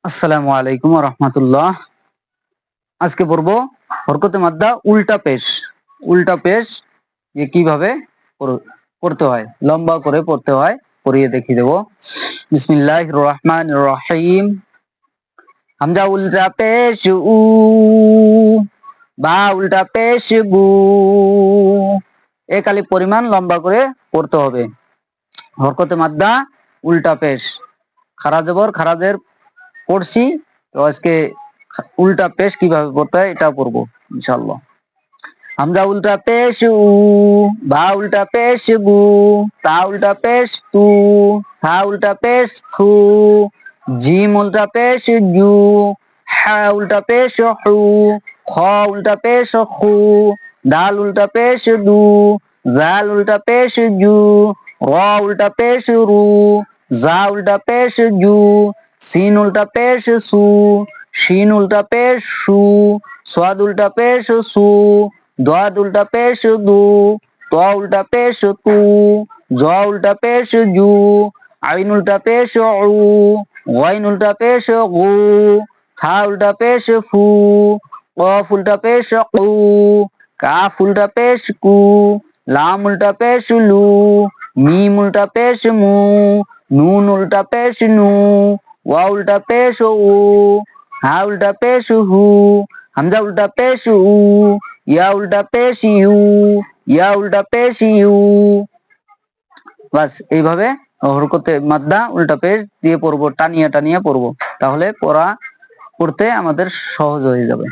আসসালামু আলাইকুম ওয়া রাহমাতুল্লাহ। আজকে পড়বো হরকতে মাদ্দা উল্টা পেশ। উল্টা পেশ যে কিভাবে পড়তে হয়, লম্বা করে পড়তে হয়, পড়িয়ে দেখিয়ে দেব। বিসমিল্লাহির রহমানির রহিম। হামজা উল্টা পেশ উ, বা উল্টা পেশ বু। এক আলিফ পরিমাণ লম্বা করে পড়তে হবে। হরকতে মাদ্দা উল্টা পেশ, খারা জবর খারাজের পড়ছি, তো আজকে উল্টা পেশ কিভাবে পড়তে হয় এটা পড়বো ইনশাআল্লাহ। হামজা উল্টা পেশ উ, বা উল্টা পেশ বু, তা উল্টা পেশ তু, হা উল্টা পেশ থু, জিম উল্টা পেশ জু, হা উল্টা পেশ হু, খ উল্টা পেশ খু, দাল উল্টা পেশ দু, জাল উল্টা পেশ জু, র উল্টা পেশ রু, জা উল্টা পেশ জু, সিন উল্টা পেশ সু, শিন উল্টা পেশ সু, সাদ উল্টা পেশ সু, দাদ উল্টা পেশ দু, ত উল্টা পেশ তু, জ উল্টা পেশ জু, আইন উল্টা পেশ উ, ওয়াইন উল্টা পেশ গু, থা উল্টা পেশ ফু, কফ উল্টা পেশ কু, কাফ উল্টা পেশ কু, লাম উল্টা পেশ লু, মিম উল্টা পেশ মু, নুন উল্টা পেশ নু, ওয়া উল্টা পেশ উ, হা উল্টা পেশ হু, হামজা উল্টা পেশ উ, ইয়া উল্টা পেশ ইউ, ইয়া উল্টা পেশ ইউ। বাস এইভাবে হরকতে মাদ্দা উল্টা পেশ দিয়ে পড়বো, টানিয়ে টানিয়ে পড়বো, তাহলে পড়তে আমাদের সহজ হয়ে যাবে।